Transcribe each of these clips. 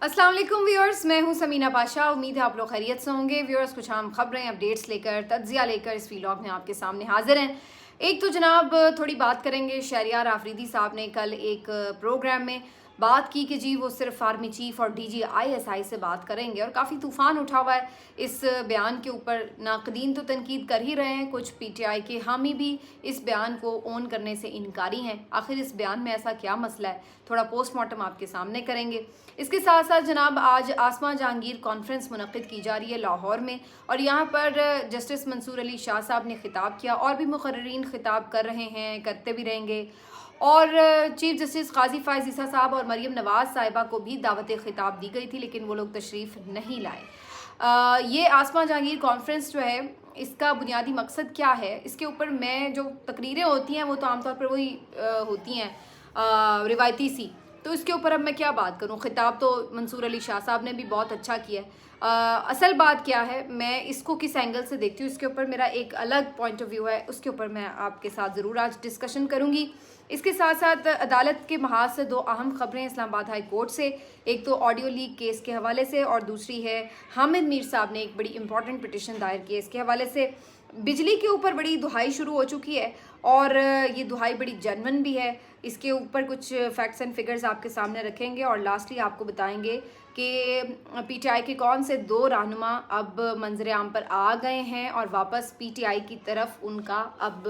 अस्सलाम वालेकुम व्यूअर्स, मैं हूं समीना पाशा। उम्मीद है आप लोग खैरियत से होंगे। व्यूअर्स, कुछ आम खबरें, अपडेट्स लेकर, तज्जिया लेकर इस व्लॉग में आपके सामने हाजिर हैं। एक तो जनाब थोड़ी बात करेंगे, शहरियार आफरीदी साहब ने कल एक प्रोग्राम में बात की कि जी वो सिर्फ आर्मी चीफ और डीजी आईएसआई से बात करेंगे, और काफ़ी तूफान उठा हुआ है इस बयान के ऊपर। नाकदीन तो तनकीद कर ही रहे हैं, कुछ पीटीआई के हामी भी इस बयान को ओन करने से इनकारी हैं। आखिर इस बयान में ऐसा क्या मसला है, थोड़ा पोस्टमार्टम आपके सामने करेंगे। इसके साथ साथ जनाब आज आसमा जहांगीर कॉन्फ्रेंस मुनक्किद की जा रही है लाहौर में, और यहाँ पर जस्टिस मंसूर अली शाह साहब ने खिताब किया, और भी मुकर्रीरीन खिताब कर रहे हैं, करते भी रहेंगे। और चीफ जस्टिस काजी फायज ईसा साहब और मरीम नवाज साहिबा को भी दावत खिताब दी गई थी, लेकिन वो लोग तशरीफ़ नहीं लाए। ये आसमा जहांगीर कॉन्फ्रेंस जो है, इसका बुनियादी मकसद क्या है, इसके ऊपर मैं जो तकरीरें होती हैं वो तो आमतौर पर वही होती हैं रिवायती सी। तो इसके ऊपर अब मैं क्या बात करूं। खिताब तो मंसूर अली शाह साहब ने भी बहुत अच्छा किया है। असल बात क्या है, मैं इसको किस एंगल से देखती हूँ, इसके ऊपर मेरा एक अलग पॉइंट ऑफ व्यू है, उसके ऊपर मैं आपके साथ ज़रूर आज डिस्कशन करूँगी। इसके साथ साथ अदालत के महाज से दो अहम खबरें इस्लामाबाद हाई कोर्ट से, एक तो ऑडियो लीक केस के हवाले से, और दूसरी है हामिद मीर साहब ने एक बड़ी इंपॉर्टेंट पिटिशन दायर की है इसके हवाले से। बिजली के ऊपर बड़ी दुहाई शुरू हो चुकी है, और ये दुहाई बड़ी जेन्युइन भी है। इसके ऊपर कुछ फैक्ट्स एंड फिगर्स आपके सामने रखेंगे, और लास्टली आपको बताएंगे कि पीटीआई के कौन से दो रहनुमा अब मंजर आम पर आ गए हैं, और वापस पीटीआई की तरफ उनका अब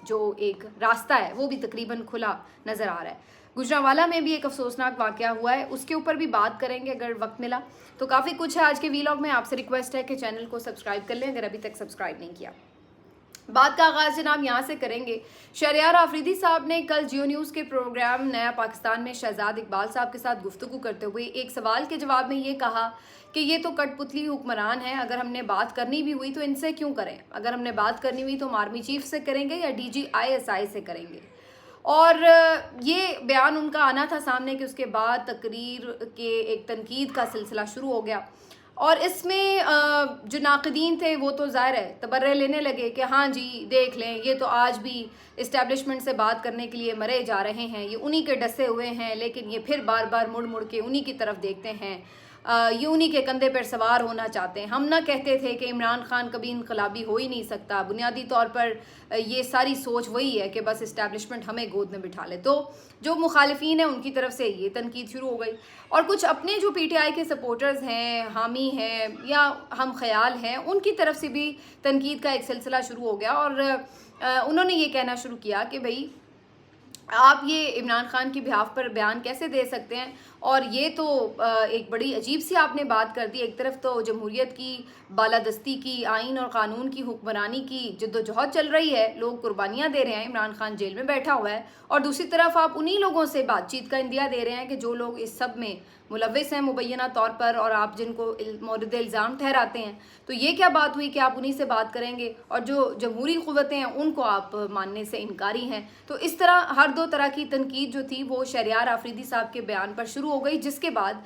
जो एक रास्ता है वो भी तकरीबन खुला नज़र आ रहा है। गुजरांवाला में भी एक अफसोसनाक वाक़या हुआ है, उसके ऊपर भी बात करेंगे अगर वक्त मिला तो। काफ़ी कुछ है आज के वीलॉग में। आपसे रिक्वेस्ट है कि चैनल को सब्सक्राइब कर लें अगर अभी तक सब्सक्राइब नहीं किया। बात का आगाज़ जनाब यहाँ से करेंगे। शहरियार आफरीदी साहब ने कल जियो न्यूज़ के प्रोग्राम नया पाकिस्तान में शहजाद इकबाल साहब के साथ गुफ्तगू करते हुए एक सवाल के जवाब में ये कहा कि ये तो कठपुतली हुक्मरान है, अगर हमने बात करनी भी हुई तो इनसे क्यों करें, अगर हमने बात करनी हुई तो हम आर्मी चीफ से करेंगे या डीजी आईएसआई से करेंगे। और ये बयान उनका आना था सामने कि उसके बाद तकरीर के एक तनकीद का सिलसिला शुरू हो गया, और इसमें जो नाकदीन थे वो तो ज़ाहिर है तबर्रे लेने लगे कि हाँ जी देख लें, ये तो आज भी इस्टेब्लिशमेंट से बात करने के लिए मरे जा रहे हैं, ये उन्हीं के डसे हुए हैं, लेकिन ये फिर बार बार मुड़ मुड़ के उन्हीं की तरफ देखते हैं, ये उन्हीं के कंधे पर सवार होना चाहते हैं। हम ना कहते थे कि इमरान खान कभी इनकलाबी हो ही नहीं सकता, बुनियादी तौर पर ये सारी सोच वही है कि बस इस्टेब्लिशमेंट हमें गोद में बिठा ले। तो जो मुखालिफिन है उनकी तरफ से ये तनकीद शुरू हो गई, और कुछ अपने जो पीटीआई के सपोर्टर्स हैं, हामी हैं या हम ख्याल हैं, उनकी तरफ से भी तनकीद का एक सिलसिला शुरू हो गया। और उन्होंने ये कहना शुरू किया कि भाई आप ये इमरान खान की बिहाफ पर बयान कैसे दे सकते हैं, और ये तो एक बड़ी अजीब सी आपने बात कर दी। एक तरफ तो जमहूरियत की बालादस्ती की, आइन और कानून की हुक्मरानी की जद्दोजहद चल रही है, लोग कुर्बानियाँ दे रहे हैं, इमरान खान जेल में बैठा हुआ है, और दूसरी तरफ आप उन्हीं लोगों से बातचीत का इंदिया दे रहे हैं कि जो लोग इस सब में मुलव्विस हैं मुबैना तौर पर, और आप जिनको मौरद इल्ज़ाम ठहराते हैं। तो ये क्या बात हुई कि आप उन्हीं से बात करेंगे, और जो जमहूरी क़ुव्वतें हैं उनको आप मानने से इनकारी हैं। तो इस तरह हर दो तरह की तनकीद जो थी वो शहरियार आफरीदी साहब के बयान पर शुरू हो गई, जिसके बाद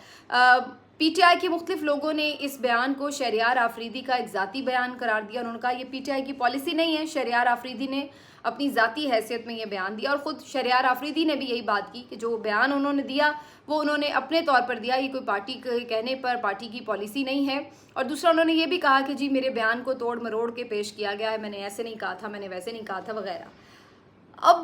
पीटीआई के मुख्तलिफ लोगों ने इस बयान को शहरियार आफरीदी का एक ज़ाती बयान करार दिया, और उनका ये पीटीआई की पॉलिसी नहीं है। शहरियार आफरीदी ने अपनी ज़ाती हैसियत में ये बयान दिया, और ख़ुद शहरियार आफरीदी ने भी यही बात की कि जो बयान उन्होंने दिया वो उन्होंने अपने तौर पर दिया, ये कोई पार्टी के कहने पर पार्टी की पॉलिसी नहीं है। और दूसरा उन्होंने ये भी कहा कि जी मेरे बयान को तोड़ मरोड़ के पेश किया गया है, मैंने ऐसे नहीं कहा था, मैंने वैसे नहीं कहा था वगैरह। अब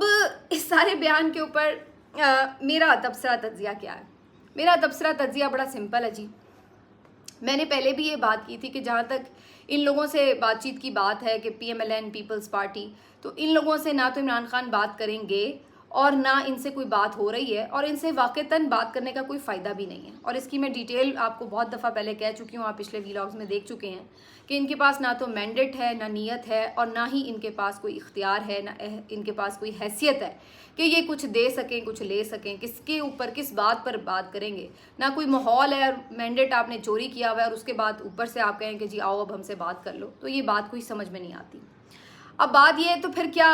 इस सारे बयान के ऊपर मेरा तबसरा तज्जिया क्या है। मेरा तबसरा तज्जिया बड़ा सिंपल है जी। मैंने पहले भी ये बात की थी कि जहाँ तक इन लोगों से बातचीत की बात है कि पीएमएलएन पीपल्स पार्टी, तो इन लोगों से ना तो इमरान खान बात करेंगे और ना इनसे कोई बात हो रही है, और इनसे वाक़तन बात करने का कोई फ़ायदा भी नहीं है। और इसकी मैं डिटेल आपको बहुत दफ़ा पहले कह चुकी हूँ, आप पिछले व्लॉग्स में देख चुके हैं कि इनके पास ना तो मैंडेट है, ना नीयत है, और ना ही इनके पास कोई इख्तियार है, ना इनके पास कोई हैसियत है कि ये कुछ दे सकें, कुछ ले सकें। किसके ऊपर किस बात पर बात करेंगे, ना कोई माहौल है। मैंडेट आपने चोरी किया हुआ है और उसके बाद ऊपर से आप कहें कि जी आओ अब हमसे बात कर लो, तो ये बात कोई समझ में नहीं आती। अब बात ये है तो फिर क्या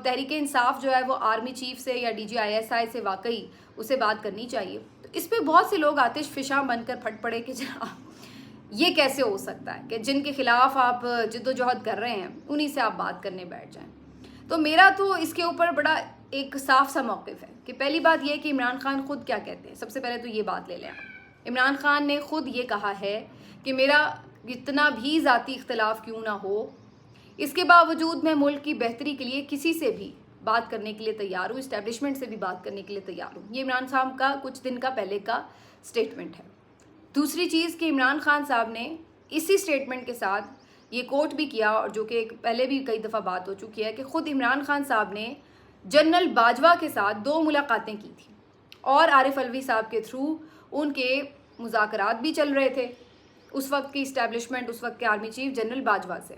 तहरीक इंसाफ जो है वो आर्मी चीफ से या डीजी आईएसआई से वाकई उसे बात करनी चाहिए। तो इस पर बहुत से लोग आतिश फिशा बनकर फट पड़े कि जनाब ये कैसे हो सकता है कि जिनके खिलाफ आप जद्दोजहद कर रहे हैं उन्हीं से आप बात करने बैठ जाएं। तो मेरा तो इसके ऊपर बड़ा एक साफ सा मौक़िफ़ है कि पहली बात यह कि इमरान खान खुद क्या कहते हैं। सबसे पहले तो ये बात ले लें आप। इमरान खान ने खुद ये कहा है कि मेरा जितना भी ज़ाती इख्तलाफ क्यों ना हो, इसके बावजूद मैं मुल्क की बेहतरी के लिए किसी से भी बात करने के लिए तैयार हूँ, इस्टेब्लिशमेंट से भी बात करने के लिए तैयार हूँ। ये इमरान खान का कुछ दिन का पहले का स्टेटमेंट है। दूसरी चीज़ कि इमरान खान साहब ने इसी स्टेटमेंट के साथ ये कोट भी किया, और जो कि पहले भी कई दफ़ा बात हो चुकी है, कि ख़ुद इमरान खान साहब ने जनरल बाजवा के साथ 2 मुलाकातें की थी और आरिफ अलवी साहब के थ्रू उनके मुज़ाकरात भी चल रहे थे। उस वक्त की इस्टेब्लिशमेंट, उस वक्त के आर्मी चीफ जनरल बाजवा से।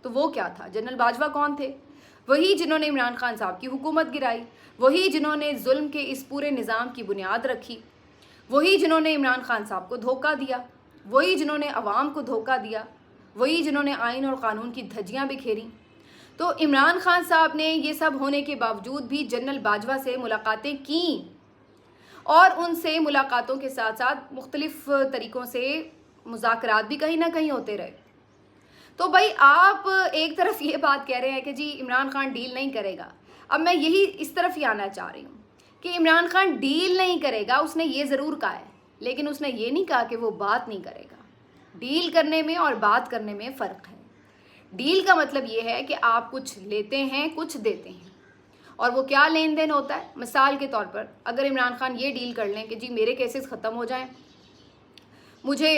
तो वो क्या था? जनरल बाजवा कौन थे? वही जिन्होंने इमरान खान साहब की हुकूमत गिराई, वही जिन्होंने जुल्म के इस पूरे निज़ाम की बुनियाद रखी, वही जिन्होंने इमरान खान साहब को धोखा दिया, वही जिन्होंने अवाम को धोखा दिया, वही जिन्होंने आइन और कानून की धज्जियाँ बिखेरी। तो इमरान खान साहब ने ये सब होने के बावजूद भी जनरल बाजवा से मुलाकातें की और उनसे मुलाकातों के साथ साथ मुख्तलिफ तरीक़ों से मुज़ाकरात भी कहीं ना कहीं होते रहे। तो भाई आप एक तरफ ये बात कह रहे हैं कि जी इमरान खान डील नहीं करेगा। अब मैं यही इस तरफ ही आना चाह रही हूँ कि इमरान खान डील नहीं करेगा, उसने ये ज़रूर कहा है, लेकिन उसने ये नहीं कहा कि वो बात नहीं करेगा। डील करने में और बात करने में फ़र्क है। डील का मतलब ये है कि आप कुछ लेते हैं, कुछ देते हैं, और वो क्या लेन देन होता है। मिसाल के तौर पर अगर इमरान खान ये डील कर लें कि जी मेरे केसेस ख़त्म हो जाएं, मुझे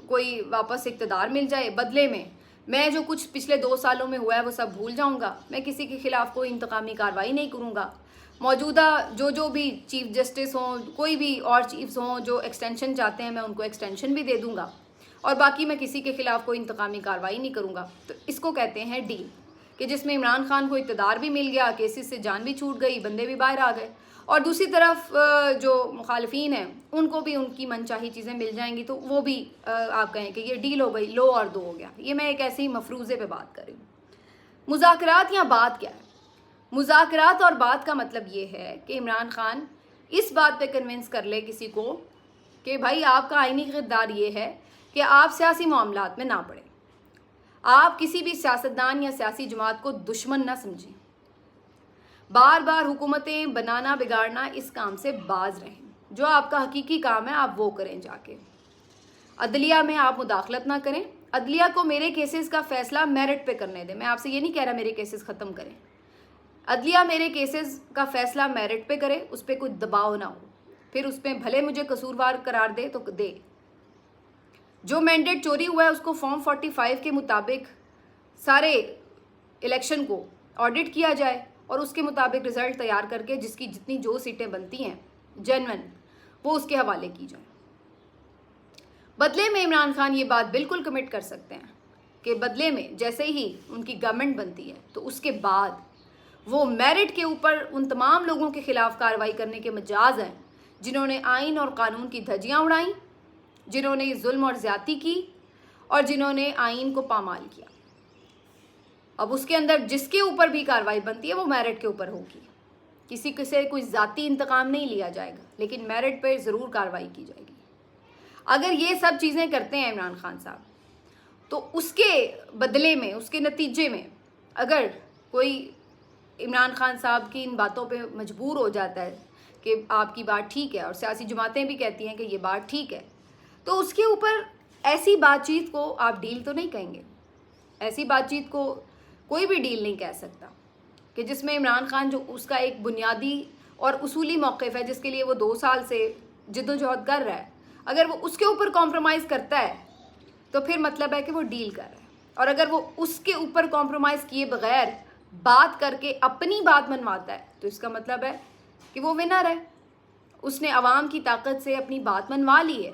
कोई वापस इक़्तिदार मिल जाए, बदले में मैं जो कुछ पिछले 2 सालों में हुआ है वो सब भूल जाऊंगा, मैं किसी के ख़िलाफ़ कोई इंतकामी कार्रवाई नहीं करूंगा, मौजूदा जो भी चीफ जस्टिस हों, कोई भी और चीफ्स हों जो एक्सटेंशन चाहते हैं, मैं उनको एक्सटेंशन भी दे दूंगा, और बाकी मैं किसी के ख़िलाफ़ कोई इंतकामी कार्रवाई नहीं करूंगा। तो इसको कहते हैं डील, कि जिसमें इमरान खान को इक़्तिदार भी मिल गया, केसेस से जान भी छूट गई, बंदे भी बाहर आ गए, और दूसरी तरफ जो मुखालिफिन हैं उनको भी उनकी मनचाही चीज़ें मिल जाएंगी। तो वो भी आप कहें कि ये डील हो गई, लो और दो हो गया। ये मैं एक ऐसे ही मफरूज़े पे बात कर रही हूँ। मुज़ाकरात या बात क्या है? मुज़ाकरात और बात का मतलब ये है कि इमरान खान इस बात पे कन्विंस कर ले किसी को कि भाई आपका आईनी किरदार ये है कि आप सियासी मामलात में ना पड़े, आप किसी भी सियासतदान या सियासी जमात को दुश्मन ना समझें, बार बार हुकूमतें बनाना बिगाड़ना इस काम से बाज रहें, जो आपका हकीकी काम है आप वो करें जाके। अदलिया में आप मुदाखलत ना करें, अदलिया को मेरे केसेस का फ़ैसला मेरिट पे करने दें। मैं आपसे ये नहीं कह रहा मेरे केसेस ख़त्म करें, अदलिया मेरे केसेस का फ़ैसला मेरिट पे करे, उस पर कोई दबाव ना हो, फिर उस पर भले मुझे कसूरवार करार दे तो दे। जो मैंडेट चोरी हुआ है उसको फॉर्म 45 के मुताबिक सारे इलेक्शन को ऑडिट किया जाए और उसके मुताबिक रिज़ल्ट तैयार करके जिसकी जितनी जो सीटें बनती हैं जेन्युइन, वो उसके हवाले की जाए। बदले में इमरान खान ये बात बिल्कुल कमिट कर सकते हैं कि बदले में जैसे ही उनकी गवर्नमेंट बनती है तो उसके बाद वो मेरिट के ऊपर उन तमाम लोगों के ख़िलाफ़ कार्रवाई करने के मजाज हैं जिन्होंने आइन और कानून की धज्जियाँ उड़ाई, जिन्होंने जुल्म और ज़्यादती की और जिन्होंने आइन को पामाल किया। अब उसके अंदर जिसके ऊपर भी कार्रवाई बनती है वो मेरिट के ऊपर होगी, किसी से कोई ज़ाती इंतकाम नहीं लिया जाएगा, लेकिन मेरिट पे ज़रूर कार्रवाई की जाएगी। अगर ये सब चीज़ें करते हैं इमरान खान साहब, तो उसके बदले में, उसके नतीजे में अगर कोई इमरान खान साहब की इन बातों पे मजबूर हो जाता है कि आपकी बात ठीक है और सियासी जमातें भी कहती हैं कि ये बात ठीक है, तो उसके ऊपर ऐसी बातचीत को आप डील तो नहीं कहेंगे। ऐसी बातचीत को कोई भी डील नहीं कह सकता कि जिसमें इमरान खान जो उसका एक बुनियादी और उसूली मौक़िफ़ है जिसके लिए वो 2 साल से जिद्दोजहद कर रहा है, अगर वो उसके ऊपर कॉम्प्रोमाइज़ करता है तो फिर मतलब है कि वो डील कर रहा है। और अगर वो उसके ऊपर कॉम्प्रोमाइज़ किए बगैर बात करके अपनी बात मनवाता है तो इसका मतलब है कि वो विनर है, उसने अवाम की ताकत से अपनी बात मनवा ली है,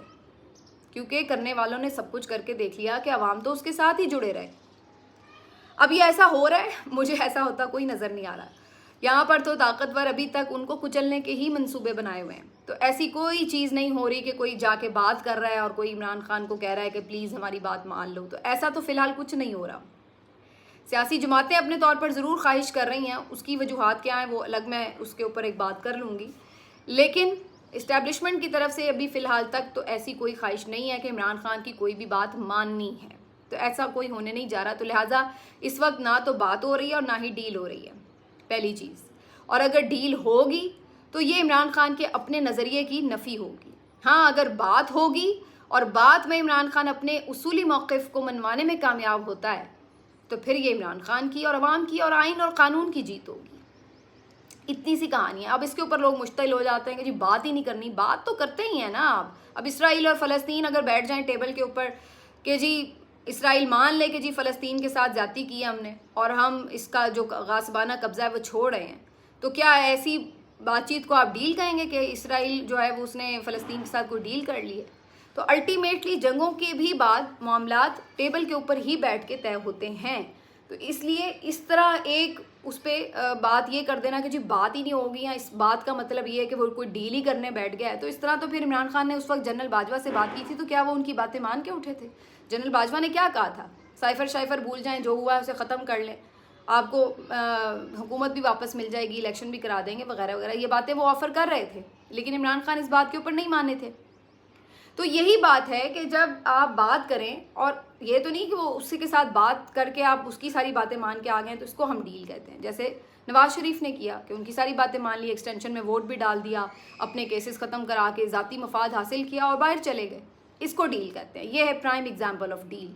क्योंकि करने वालों ने सब कुछ करके देख लिया कि अवाम तो उसके साथ ही जुड़े रहे। अब ये ऐसा हो रहा है, मुझे ऐसा होता कोई नज़र नहीं आ रहा। यहाँ पर तो ताकतवर अभी तक उनको कुचलने के ही मंसूबे बनाए हुए हैं, तो ऐसी कोई चीज़ नहीं हो रही कि कोई जाके बात कर रहा है और कोई इमरान खान को कह रहा है कि प्लीज़ हमारी बात मान लो। तो ऐसा तो फ़िलहाल कुछ नहीं हो रहा। सियासी जमातें अपने तौर पर ज़रूर ख्वाहिश कर रही हैं, उसकी वजूहात क्या हैं वो अलग, मैं उसके ऊपर एक बात कर लूँगी, लेकिन इस्टेब्लिशमेंट की तरफ से अभी फ़िलहाल तक तो ऐसी कोई ख्वाहिश नहीं है कि इमरान खान की कोई भी बात माननी है। तो ऐसा कोई होने नहीं जा रहा। तो लिहाजा इस वक्त ना तो बात हो रही है और ना ही डील हो रही है, पहली चीज़। और अगर डील होगी तो ये इमरान खान के अपने नज़रिए की नफ़ी होगी। हाँ, अगर बात होगी और बात में इमरान खान अपने उसूली मौक़िफ़ को मनवाने में कामयाब होता है तो फिर ये इमरान खान की और अवाम की और आइन और कानून की जीत होगी। इतनी सी कहानी है। अब इसके ऊपर लोग मुश्तिल हो जाते हैं कि जी बात ही नहीं करनी। बात तो करते ही हैं ना आप। अब इसराइल और फ़लस्तीन अगर बैठ जाएं टेबल के ऊपर कि जी इसराइल मान ले कि जी फ़लस्तीन के साथ ज़्यादती की है हमने और हम इसका जो गासिबाना कब्ज़ा है वो छोड़ रहे हैं, तो क्या ऐसी बातचीत को आप डील कहेंगे कि इसराइल जो है वो उसने फ़लस्तीन के साथ कोई डील कर ली है? तो अल्टीमेटली जंगों के भी बाद मामलात टेबल के ऊपर ही बैठ के तय होते हैं। तो इसलिए इस तरह एक उस पर बात ये कर देना कि जी बात ही नहीं होगी या इस बात का मतलब ये है कि वो कोई डील ही करने बैठ गया है, तो इस तरह तो फिर इमरान खान ने उस वक्त जनरल बाजवा से बात की थी तो क्या वो उनकी बातें मान के उठे थे? जनरल बाजवा ने क्या कहा था? साइफर शाइफर भूल जाएं, जो हुआ है उसे ख़त्म कर लें, आपको हुकूमत भी वापस मिल जाएगी, इलेक्शन भी करा देंगे वगैरह वगैरह। ये बातें वो ऑफ़र कर रहे थे, लेकिन इमरान खान इस बात के ऊपर नहीं माने थे। तो यही बात है कि जब आप बात करें, और ये तो नहीं कि वो उसी के साथ बात करके आप उसकी सारी बातें मान के आ गए तो इसको हम डील कहते हैं। जैसे नवाज शरीफ ने किया कि उनकी सारी बातें मान ली, एक्सटेंशन में वोट भी डाल दिया, अपने केसेस ख़त्म करा के ज़ाती मफाद हासिल किया और बाहर चले गए, इसको डील कहते हैं। ये है प्राइम एग्जाम्पल ऑफ डील।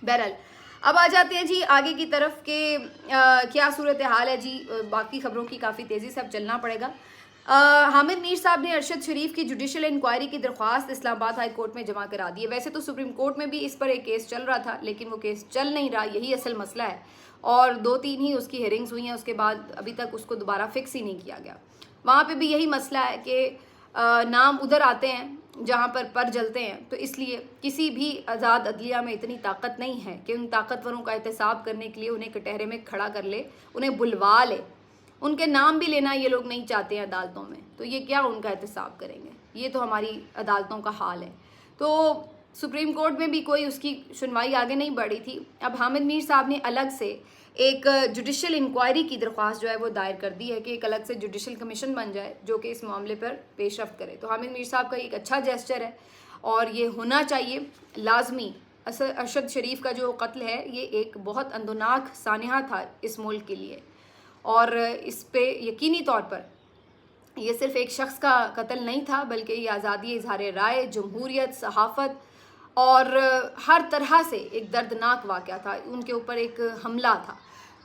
बहरहाल अब आ जाते हैं जी आगे की तरफ के क्या सूरत हाल है जी। बाकी खबरों की काफ़ी तेज़ी से अब चलना पड़ेगा। हामिद मीर साहब ने अरशद शरीफ की जुडिशल इंक्वायरी की दरख्वास्त इस्लामाबाद हाई कोर्ट में जमा करा दी है। वैसे तो सुप्रीम कोर्ट में भी इस पर एक केस चल रहा था, लेकिन वो केस चल नहीं रहा, यही असल मसला है। और 2-3 ही उसकी हियरिंग्स हुई हैं, उसके बाद अभी तक उसको दोबारा फिक्स ही नहीं किया गया। वहाँ पे भी यही मसला है कि नाम उधर आते हैं जहाँ पर जलते हैं, तो इसलिए किसी भी आज़ाद अदलिया में इतनी ताकत नहीं है कि उन ताकतवरों का एहतसाब करने के लिए उन्हें कटहरे में खड़ा कर ले, उन्हें बुलवा ले। उनके नाम भी लेना ये लोग नहीं चाहते हैं अदालतों में, तो ये क्या उनका एहतसाब करेंगे? ये तो हमारी अदालतों का हाल है। तो सुप्रीम कोर्ट में भी कोई उसकी सुनवाई आगे नहीं बढ़ी थी। अब हामिद मीर साहब ने अलग से एक जुडिशल इंक्वायरी की दरख्वास्त जो है वो दायर कर दी है कि एक अलग से जुडिशल कमीशन बन जाए जो कि इस मामले पर पेशरफ्त करे। तो हामिद मीर साहब का एक अच्छा जेस्चर है और ये होना चाहिए लाजमी। अरशद शरीफ का जो कत्ल है ये एक बहुत अंदोनाक सानहा था इस मुल्क के लिए, और इस पे यकीनी तौर पर ये सिर्फ एक शख्स का कत्ल नहीं था, बल्कि ये आज़ादी इजहार राय, जमहूरियत, सहाफ़त और हर तरह से एक दर्दनाक वाक़या था। उनके ऊपर एक हमला था,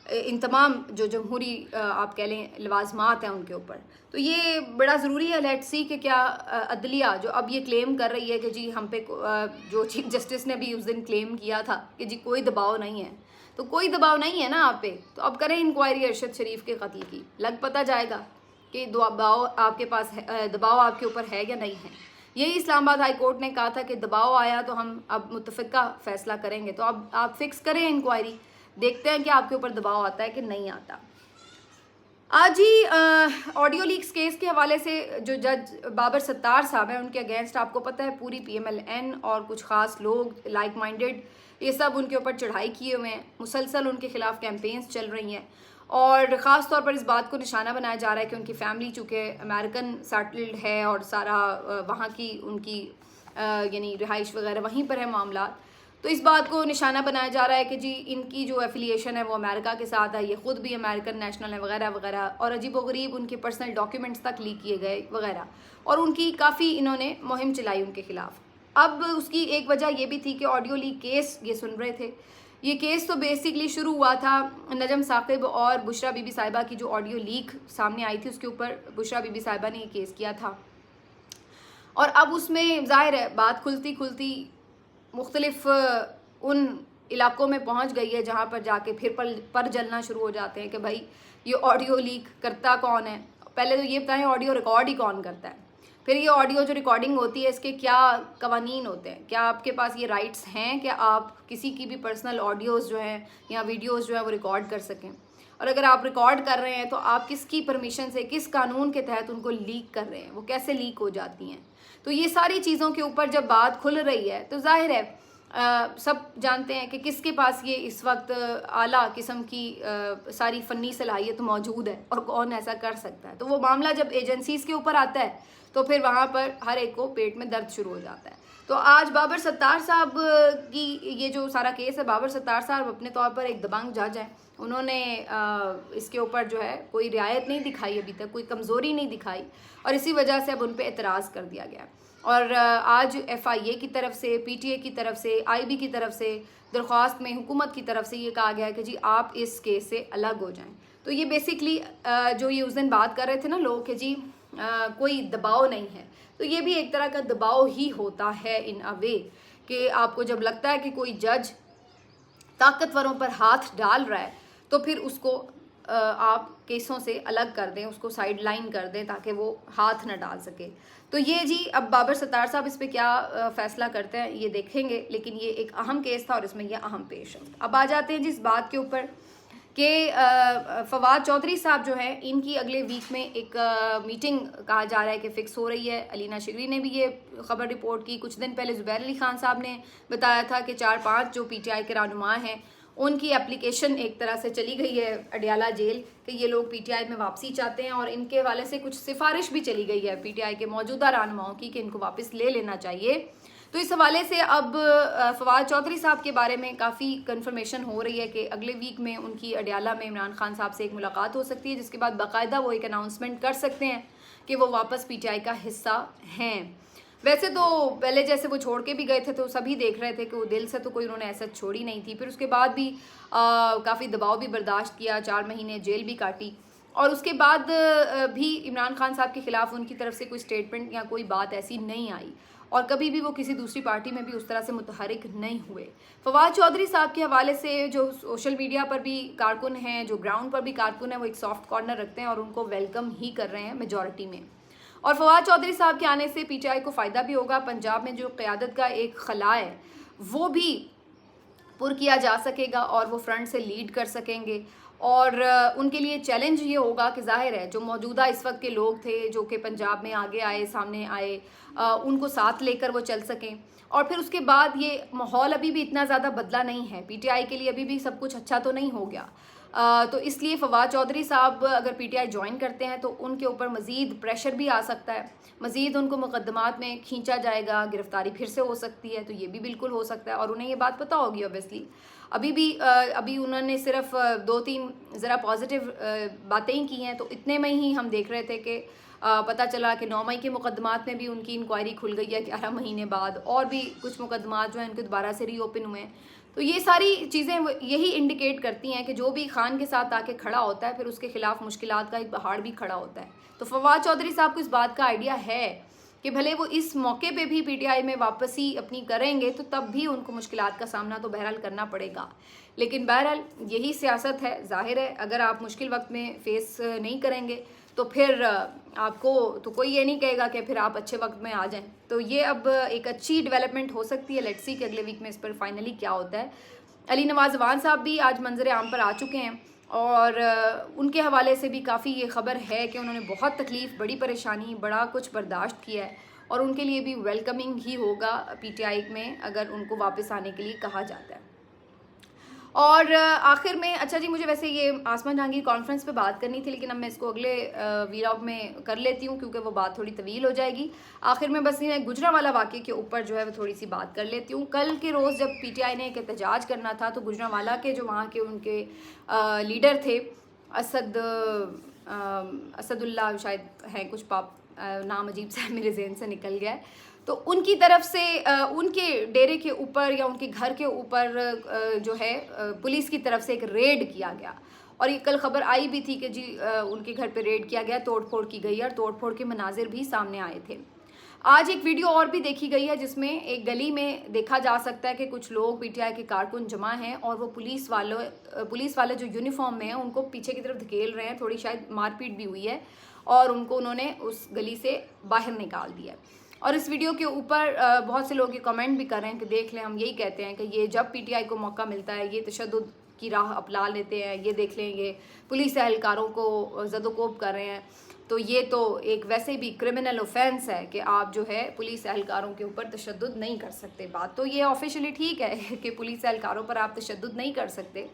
इन तमाम जो जमहूरी आप कह लें लवाजमात हैं उनके ऊपर। तो ये बड़ा ज़रूरी है। लेट्स सी कि क्या अदलिया जो अब ये क्लेम कर रही है कि जी हम पे, जो चीफ जस्टिस ने भी उस दिन क्लेम किया था कि जी कोई दबाव नहीं है, तो कोई दबाव नहीं है ना आप पे, तो अब करें इंक्वायरी अरशद शरीफ के कत्ल की, लग पता जाएगा कि दबाव आपके पास है, दबाव आपके ऊपर है या नहीं है। यही इस्लामाबाद हाई कोर्ट ने कहा था कि दबाव आया तो हम अब मुतफ़िका फ़ैसला करेंगे। तो अब आप फिक्स करें इंक्वायरी, देखते हैं कि आपके ऊपर दबाव आता है कि नहीं आता। आज ही ऑडियो लीक्स केस के हवाले से जो जज बाबर सत्तार साहब हैं उनके अगेंस्ट आपको पता है पूरी PMLN और कुछ ख़ास लोग लाइक माइंडेड ये सब उनके ऊपर चढ़ाई किए हुए हैं, मुसलसल उनके खिलाफ कैंपेन्स चल रही हैं और ख़ास तौर पर इस बात को निशाना बनाया जा रहा है कि उनकी फ़ैमिली चूँकि अमेरिकन सेटल्ड है और सारा वहाँ की उनकी यानी रिहाइश वगैरह वहीं पर है मामला, तो इस बात को निशाना बनाया जा रहा है कि जी इनकी जो एफिलिएशन है वो अमेरिका के साथ है, ये ख़ुद भी अमेरिकन नेशनल है वगैरह वगैरह, और अजीबोगरीब उनके पर्सनल डॉक्यूमेंट्स तक लीक किए गए वगैरह, और उनकी काफ़ी इन्होंने मुहिम चलाई उनके खिलाफ। अब उसकी एक वजह ये भी थी कि ऑडियो लीक केस ये सुन रहे थे। ये केस तो बेसिकली शुरू हुआ था नजम साकिब और बुशरा बीबी साहिबा की जो ऑडियो लीक सामने आई थी उसके ऊपर बुशरा बीबी साहिबा ने ये केस किया था, और अब उसमें ज़ाहिर है बात खुलती खुलती मुख्तलिफ उन इलाकों में पहुंच गई है जहां पर जाके फिर पर जलना शुरू हो जाते हैं कि भाई ये ऑडियो लीक करता कौन है। पहले तो ये बताएं ऑडियो रिकॉर्ड ही कौन करता है, फिर ये ऑडियो जो रिकॉर्डिंग होती है इसके क्या कवानीन होते हैं, क्या आपके पास ये राइट्स हैं कि आप किसी की भी पर्सनल ऑडियोज़ जो हैं या वीडियोज़ जो है वो रिकॉर्ड कर सकें, और अगर आप रिकॉर्ड कर रहे हैं तो आप किसकी परमिशन से, किस कानून के तहत उनको लीक कर रहे हैं, वो कैसे लीक हो जाती हैं। तो ये सारी चीज़ों के ऊपर जब बात खुल रही है तो जाहिर है सब जानते हैं कि किसके पास ये इस वक्त आला किस्म की सारी फ़नी सलाहियत मौजूद है और कौन ऐसा कर सकता है। तो वो मामला जब एजेंसीज़ के ऊपर आता है तो फिर वहाँ पर हर एक को पेट में दर्द शुरू हो जाता है। तो आज बाबर सत्तार साहब की ये जो सारा केस है, बाबर सत्तार साहब अपने तौर पर एक दबंग जज हैं। उन्होंने इसके ऊपर जो है कोई रियायत नहीं दिखाई, अभी तक कोई कमज़ोरी नहीं दिखाई, और इसी वजह से अब उन पर एतराज़ कर दिया गया। और आज FIA की तरफ से, PTA की तरफ से, IB की तरफ से दरख्वास्त में हुकूमत की तरफ से ये कहा गया है कि जी आप इस केस से अलग हो जाएं। तो ये बेसिकली जो ये उस दिन बात कर रहे थे ना लोग कि जी कोई दबाव नहीं है, तो ये भी एक तरह का दबाव ही होता है इन अ वे, कि आपको जब लगता है कि कोई जज ताकतवरों पर हाथ डाल रहा है तो फिर उसको आप केसों से अलग कर दें, उसको साइड लाइन कर दें ताकि वो हाथ न डाल सके। तो ये जी अब बाबर सत्तार साहब इस पे क्या फैसला करते हैं ये देखेंगे, लेकिन ये एक अहम केस था और इसमें ये अहम पेश है। अब आ जाते हैं जिस बात के ऊपर कि फवाद चौधरी साहब जो हैं इनकी अगले वीक में एक मीटिंग कहा जा रहा है कि फ़िक्स हो रही है। अलीना शिगरी ने भी ये खबर रिपोर्ट की। कुछ दिन पहले ज़ुबैर अली खान साहब ने बताया था कि 4-5 जो PTI के रहनुमा हैं उनकी एप्लीकेशन एक तरह से चली गई है अडियाला जेल कि ये लोग PTI में वापसी चाहते हैं, और इनके हवाले से कुछ सिफारिश भी चली गई है PTI के मौजूदा रहनुमाओं की कि इनको वापस ले लेना चाहिए। तो इस हवाले से अब फवाद चौधरी साहब के बारे में काफ़ी कंफर्मेशन हो रही है कि अगले वीक में उनकी अडियाला में इमरान खान साहब से एक मुलाकात हो सकती है, जिसके बाद बाकायदा वो एक अनाउंसमेंट कर सकते हैं कि वो वापस PTI का हिस्सा हैं। वैसे तो पहले जैसे वो छोड़ के भी गए थे तो सभी देख रहे थे कि वो दिल से तो कोई उन्होंने ऐसा छोड़ी नहीं थी। फिर उसके बाद भी काफ़ी दबाव भी बर्दाश्त किया, 4 महीने जेल भी काटी, और उसके बाद भी इमरान खान साहब के ख़िलाफ़ उनकी तरफ से कोई स्टेटमेंट या कोई बात ऐसी नहीं आई, और कभी भी वो किसी दूसरी पार्टी में भी उस तरह से मुतहरिक नहीं हुए। फवाद चौधरी साहब के हवाले से जो सोशल मीडिया पर भी कारकुन हैं, जो ग्राउंड पर भी कारकुन हैं, वो एक सॉफ्ट कॉर्नर रखते हैं और उनको वेलकम ही कर रहे हैं मेजॉरिटी में। और फवाद चौधरी साहब के आने से PTI को फ़ायदा भी होगा। पंजाब में जो क़यादत का एक खला है वो भी पुर किया जा सकेगा और वो फ्रंट से लीड कर सकेंगे, और उनके लिए चैलेंज ये होगा कि जाहिर है जो मौजूदा इस वक्त के लोग थे जो कि पंजाब में आगे आए, सामने आए, उनको साथ लेकर वो चल सकें। और फिर उसके बाद ये माहौल अभी भी इतना ज़्यादा बदला नहीं है, PTI के लिए अभी भी सब कुछ अच्छा तो नहीं हो गया। तो इसलिए फवाद चौधरी साहब अगर PTI ज्वाइन करते हैं तो उनके ऊपर मज़ीद प्रेशर भी आ सकता है, मज़ीद उनको मुकदमात में खींचा जाएगा, गिरफ्तारी फिर से हो सकती है, तो ये भी बिल्कुल हो सकता है। और उन्हें ये बात पता होगी ऑब्वियसली। अभी उन्होंने सिर्फ 2-3 ज़रा पॉजिटिव बातें ही की हैं, तो इतने में ही हम देख रहे थे कि पता चला कि 9 मई के मुकदमात में भी उनकी इंक्वायरी खुल गई है 11 महीने बाद, और भी कुछ मुकदमात जो हैं उनके दोबारा से रीओपन हुए हैं। तो ये सारी चीज़ें यही इंडिकेट करती हैं कि जो भी खान के साथ आके खड़ा होता है फिर उसके खिलाफ मुश्किलात का एक पहाड़ भी खड़ा होता है। तो फवाद चौधरी साहब को इस बात का आइडिया है कि भले वो इस मौके पे भी PTI में वापसी अपनी करेंगे तो तब भी उनको मुश्किलात का सामना तो बहरहाल करना पड़ेगा। लेकिन बहरहाल यही सियासत है। जाहिर है अगर आप मुश्किल वक्त में फेस नहीं करेंगे तो फिर आपको तो कोई ये नहीं कहेगा कि फिर आप अच्छे वक्त में आ जाएं। तो ये अब एक अच्छी डेवलपमेंट हो सकती है। लेट्स सी कि अगले वीक में इस पर फाइनली क्या होता है। अली नवाज जवान साहब भी आज मंजर आम पर आ चुके हैं, और उनके हवाले से भी काफ़ी ये खबर है कि उन्होंने बहुत तकलीफ़, बड़ी परेशानी, बड़ा कुछ बर्दाश्त किया है, और उनके लिए भी वेलकमिंग ही होगा PTI में अगर उनको वापस आने के लिए कहा जाता है। और आखिर में अच्छा जी, मुझे वैसे ये आसमान जहांगीर कॉन्फ्रेंस पे बात करनी थी, लेकिन अब मैं इसको अगले वीलॉग में कर लेती हूँ क्योंकि वो बात थोड़ी तवील हो जाएगी। आखिर में बस मैं गुजरांवाला वाक़े के ऊपर जो है वो थोड़ी सी बात कर लेती हूँ। कल के रोज़ जब PTI ने एक एहतजाज करना था तो गुजरांवाला के जो वहाँ के उनके लीडर थे असदुल्ला शायद हैं, कुछ नाम अजीब सा मेरे जहन से निकल गया है, तो उनकी तरफ से उनके डेरे के ऊपर या उनके घर के ऊपर जो है पुलिस की तरफ से एक रेड किया गया। और ये कल खबर आई भी थी कि जी उनके घर पे रेड किया गया, तोड़फोड़ की गई और तोड़फोड़ के मनाजिर भी सामने आए थे। आज एक वीडियो और भी देखी गई है जिसमें एक गली में देखा जा सकता है कि कुछ लोग PTI के कारकुन जमा हैं और वो पुलिस वाले जो यूनिफॉर्म में हैं उनको पीछे की तरफ धकेल रहे हैं। थोड़ी शायद मारपीट भी हुई है और उनको उन्होंने उस गली से बाहर निकाल दिया। और इस वीडियो के ऊपर बहुत से लोग ये कमेंट भी कर रहे हैं कि देख लें, हम यही कहते हैं कि ये जब PTI को मौका मिलता है ये तशद्दुद की राह अपना लेते हैं, ये देख लें ये पुलिस एहलकारों को ज़दोकोब कर रहे हैं। तो ये तो एक वैसे भी क्रिमिनल ऑफेंस है कि आप जो है पुलिस एहलकारों के ऊपर तशद्दुद नहीं कर सकते। बात तो ये ऑफिशियली ठीक है कि पुलिस एहलकारों पर आप तशद्दुद नहीं कर सकते,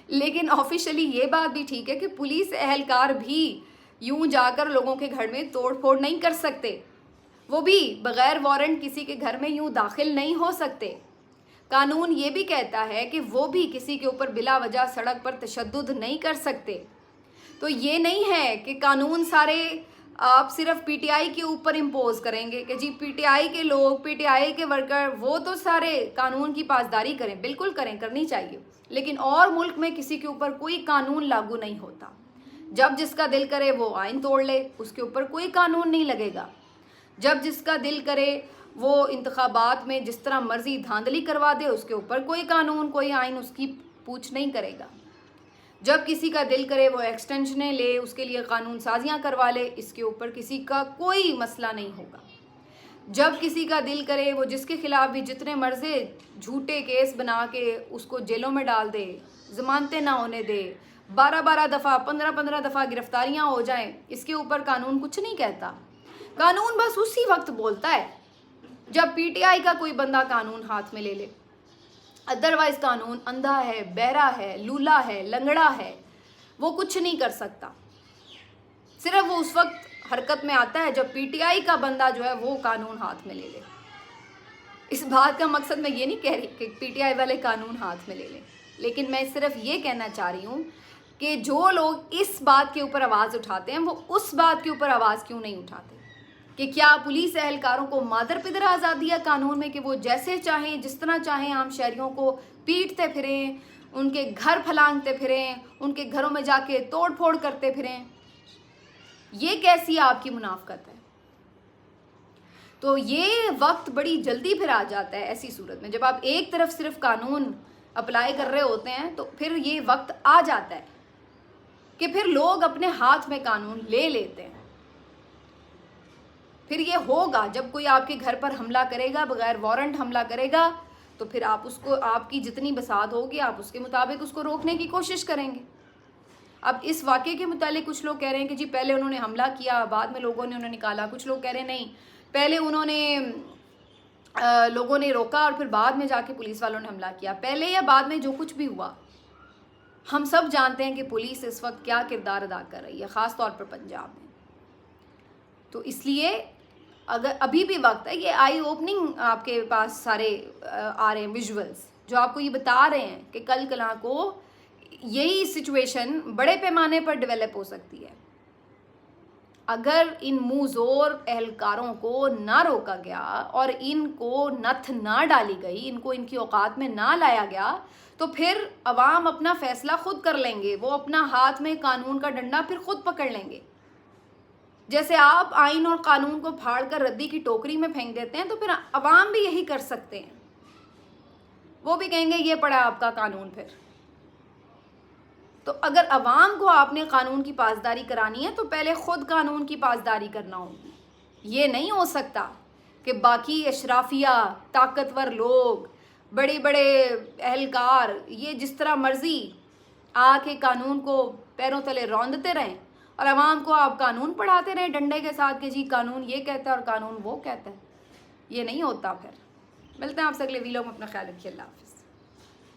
लेकिन ऑफिशियली ये बात भी ठीक है कि पुलिस एहलकार भी यूं जाकर लोगों के घर में तोड़ फोड़ नहीं कर सकते। वो भी बगैर वारंट किसी के घर में यूं दाखिल नहीं हो सकते। कानून ये भी कहता है कि वो भी किसी के ऊपर बिला वजह सड़क पर तशद्दुद नहीं कर सकते। तो ये नहीं है कि कानून सारे आप सिर्फ पीटीआई के ऊपर इम्पोज करेंगे कि जी पीटीआई के लोग, पीटीआई के वर्कर वो तो सारे कानून की पासदारी करें। बिल्कुल करें, करनी चाहिए, लेकिन और मुल्क में किसी के ऊपर कोई कानून लागू नहीं होता। जब जिसका दिल करे वो आइन तोड़ ले, उसके ऊपर कोई कानून नहीं लगेगा। जब जिसका दिल करे वो इंतखाबात में जिस तरह मर्जी धांधली करवा दे, उसके ऊपर कोई कानून, कोई आइन उसकी पूछ नहीं करेगा। जब किसी का दिल करे वो एक्सटेंशनें ले, उसके लिए कानून साजियाँ करवा ले, इसके ऊपर किसी का कोई मसला नहीं होगा। जब किसी का दिल करे वो जिसके खिलाफ भी जितने मर्जी झूठे केस बना के उसको जेलों में डाल दे, जमानतें ना होने दे, 12-12 दफ़ा 15-15 दफ़ा गिरफ्तारियाँ हो जाएं, इसके ऊपर कानून कुछ नहीं कहता। कानून बस उसी वक्त बोलता है जब पीटीआई का कोई बंदा कानून हाथ में ले ले। अदरवाइज कानून अंधा है, बहरा है, लूला है, लंगड़ा है, वो कुछ नहीं कर सकता। सिर्फ वो उस वक्त हरकत में आता है जब पीटीआई का बंदा जो है वो कानून हाथ में ले ले। इस बात का मकसद मैं ये नहीं कह रही कि पीटीआई वाले कानून हाथ में ले लें, लेकिन मैं सिर्फ ये कहना चाह रही हूँ कि जो लोग इस बात के ऊपर आवाज़ उठाते हैं वो उस बात के ऊपर आवाज़ क्यों नहीं उठाते कि क्या पुलिस एहलकारों को मादर पिदर आज़ादी है कानून में कि वो जैसे चाहें, जिस तरह चाहें आम शहरियों को पीटते फिरें, उनके घर फलांगते फिरें, उनके घरों में जाके तोड़ फोड़ करते फिरें। ये कैसी आपकी मुनाफकत है? तो ये वक्त बड़ी जल्दी फिर आ जाता है ऐसी सूरत में जब आप एक तरफ सिर्फ कानून अप्लाई कर रहे होते हैं, तो फिर ये वक्त आ जाता है कि फिर लोग अपने हाथ में कानून ले लेते हैं। फिर ये होगा जब कोई आपके घर पर हमला करेगा, बगैर वारंट हमला करेगा, तो फिर आप उसको, आपकी जितनी बसात होगी आप उसके मुताबिक उसको रोकने की कोशिश करेंगे। अब इस वाक़े के मुतालिक कुछ लोग कह रहे हैं कि जी पहले उन्होंने हमला किया, बाद में लोगों ने उन्हें निकाला। कुछ लोग कह रहे हैं नहीं, पहले लोगों ने रोका और फिर बाद में जाके पुलिस वालों ने हमला किया। पहले या बाद में जो कुछ भी हुआ, हम सब जानते हैं कि पुलिस इस वक्त क्या किरदार अदा कर रही है, ख़ास तौर पर पंजाब में। तो इसलिए अगर अभी भी वक्त है, ये आई ओपनिंग आपके पास सारे आ रहे हैं विजुअल्स जो आपको ये बता रहे हैं कि कल कला को यही सिचुएशन बड़े पैमाने पर डेवलप हो सकती है अगर इन मुंहजोर एहलकारों को ना रोका गया और इनको नथ ना डाली गई, इनको इनकी औकात में ना लाया गया, तो फिर अवाम अपना फैसला खुद कर लेंगे। वो अपना हाथ में कानून का डंडा फिर खुद पकड़ लेंगे। जैसे आप आइन और कानून को फाड़ कर रद्दी की टोकरी में फेंक देते हैं, तो फिर अवाम भी यही कर सकते हैं। वो भी कहेंगे ये पड़ा आपका कानून। फिर तो अगर अवाम को आपने कानून की पासदारी करानी है तो पहले खुद कानून की पासदारी करना होगी। ये नहीं हो सकता कि बाकी अशराफिया, ताकतवर लोग, बड़े बड़े एहलकार ये जिस तरह मर्जी आके कानून को पैरों तले रौंदते रहें और अवाम को आप कानून पढ़ाते रहें डंडे के साथ कि जी कानून ये कहता है और कानून वो कहता है। ये नहीं होता। फिर मिलते हैं आपसे अगले वीडियो में। अपना ख्याल रखिए। अल्लाह हाफ़िज़।